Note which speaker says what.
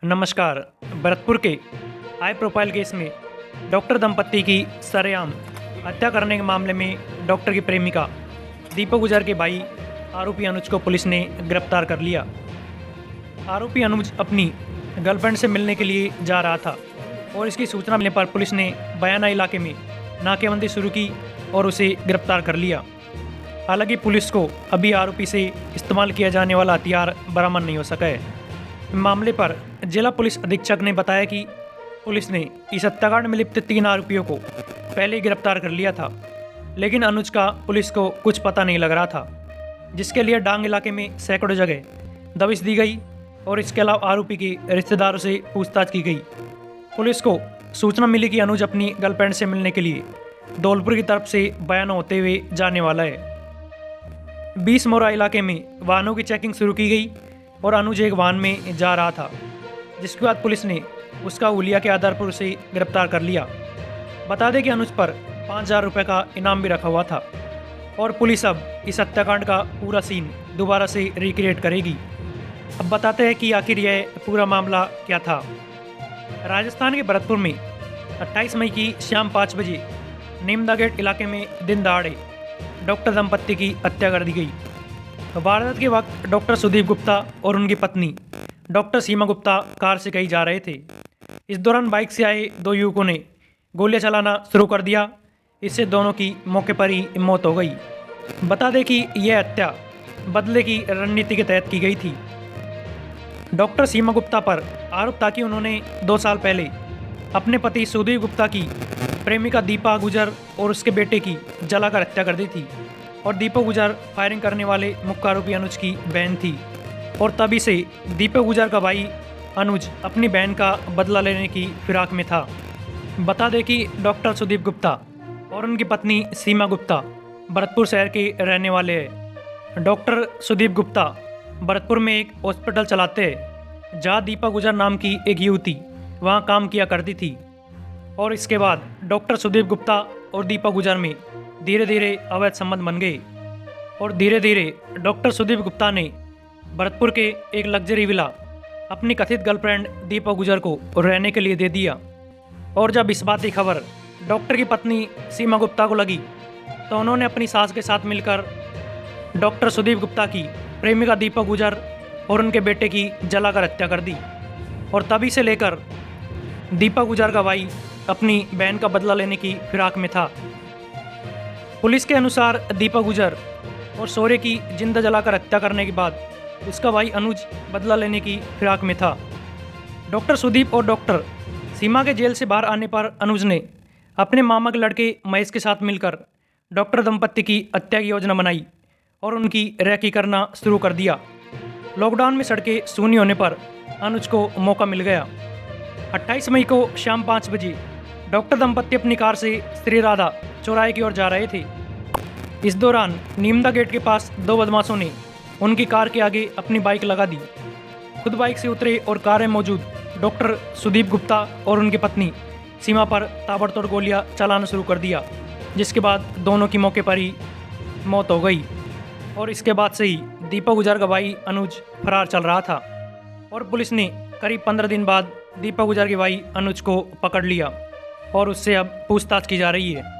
Speaker 1: नमस्कार। भरतपुर के high profile case में डॉक्टर दंपत्ति की सरेआम हत्या करने के मामले में डॉक्टर की प्रेमिका दीपक गुजर के भाई आरोपी अनुज को पुलिस ने गिरफ्तार कर लिया। आरोपी अनुज अपनी गर्लफ्रेंड से मिलने के लिए जा रहा था और इसकी सूचना मिलने पर पुलिस ने बयाना इलाके में नाकेबंदी शुरू की और उसे गिरफ्तार कर लिया। हालांकि पुलिस को अभी आरोपी से इस्तेमाल किया जाने वाला हथियार बरामद नहीं हो सका है। मामले पर जिला पुलिस अधीक्षक ने बताया कि पुलिस ने इस हत्याकांड में लिप्त 3 आरोपियों को पहले ही गिरफ्तार कर लिया था, लेकिन अनुज का पुलिस को कुछ पता नहीं लग रहा था, जिसके लिए डांग इलाके में सैकड़ों जगह दबिश दी गई और इसके अलावा आरोपी के रिश्तेदारों से पूछताछ की गई। पुलिस को सूचना मिली कि अनुज अपनी गर्लफ्रेंड से मिलने के लिए धौलपुर की तरफ से बयाना होते हुए जाने वाला है। 20 मोरा इलाके में वाहनों की चेकिंग शुरू की गई और अनुज एक वाहन में जा रहा था, जिसके बाद पुलिस ने उसका हुलिया के आधार पर उसे गिरफ्तार कर लिया। बता दें कि अनुज पर 5,000 रुपये का इनाम भी रखा हुआ था और पुलिस अब इस हत्याकांड का पूरा सीन दोबारा से रिक्रिएट करेगी। अब बताते हैं कि आखिर यह पूरा मामला क्या था। राजस्थान के भरतपुर में 28 मई की शाम 5 बजे नीमदा गेट इलाके में दिन दहाड़े डॉक्टर दंपत्ति की हत्या कर दी गई। वारदात के वक्त डॉक्टर सुदीप गुप्ता और उनकी पत्नी डॉक्टर सीमा गुप्ता कार से कहीं जा रहे थे। इस दौरान बाइक से आए 2 युवकों ने गोलियां चलाना शुरू कर दिया। इससे दोनों की मौके पर ही मौत हो गई। बता दें कि यह हत्या बदले की रणनीति के तहत की गई थी। डॉक्टर सीमा गुप्ता पर आरोप था कि उन्होंने 2 साल पहले अपने पति सुदीप गुप्ता की प्रेमिका दीपा गुजर और उसके बेटे की जलाकर हत्या कर दी थी और दीपक गुजर फायरिंग करने वाले मुख्य आरोपी अनुज की बहन थी और तभी से दीपक गुजर का भाई अनुज अपनी बहन का बदला लेने की फिराक में था। बता दें कि डॉक्टर सुदीप गुप्ता और उनकी पत्नी सीमा गुप्ता भरतपुर शहर के रहने वाले हैं। डॉक्टर सुदीप गुप्ता भरतपुर में एक हॉस्पिटल चलाते हैं, जहां दीपक गुजर नाम की एक युवती वहां काम किया करती थी और इसके बाद डॉक्टर सुदीप गुप्ता और दीपक गुजर में धीरे धीरे अवैध संबंध बन गए और धीरे धीरे डॉक्टर सुदीप गुप्ता ने भरतपुर के एक लग्जरी विला अपनी कथित गर्लफ्रेंड दीपक गुजर को रहने के लिए दे दिया। और जब इस बात की खबर डॉक्टर की पत्नी सीमा गुप्ता को लगी तो उन्होंने अपनी सास के साथ मिलकर डॉक्टर सुदीप गुप्ता की प्रेमिका दीपक गुजर और उनके बेटे की जलाकर हत्या कर दी और तभी से लेकर दीपक गुजर का भाई अपनी बहन का बदला लेने की फिराक में था। पुलिस के अनुसार दीपक गुजर और सौर्य की जिंदा जलाकर हत्या करने के बाद उसका भाई अनुज बदला लेने की फिराक में था। डॉक्टर सुदीप और डॉक्टर सीमा के जेल से बाहर आने पर अनुज ने अपने मामा के लड़के महेश के साथ मिलकर डॉक्टर दंपत्ति की हत्या की योजना बनाई और उनकी रैकी करना शुरू कर दिया। लॉकडाउन में सड़कें सूनी होने पर अनुज को मौका मिल गया। 28 मई को शाम 5 बजे डॉक्टर दंपत्ति अपनी कार से श्री राधा चौराहे की ओर जा रहे थे। इस दौरान नीमदा गेट के पास 2 बदमाशों ने उनकी कार के आगे अपनी बाइक लगा दी। खुद बाइक से उतरे और कार में मौजूद डॉक्टर सुदीप गुप्ता और उनकी पत्नी सीमा पर ताबड़तोड़ गोलियां चलाना शुरू कर दिया, जिसके बाद दोनों की मौके पर ही मौत हो गई और इसके बाद से ही दीपक गुजर का भाई अनुज फरार चल रहा था और पुलिस ने करीब 15 दिन बाद दीपक गुजर के भाई अनुज को पकड़ लिया और उससे अब पूछताछ की जा रही है।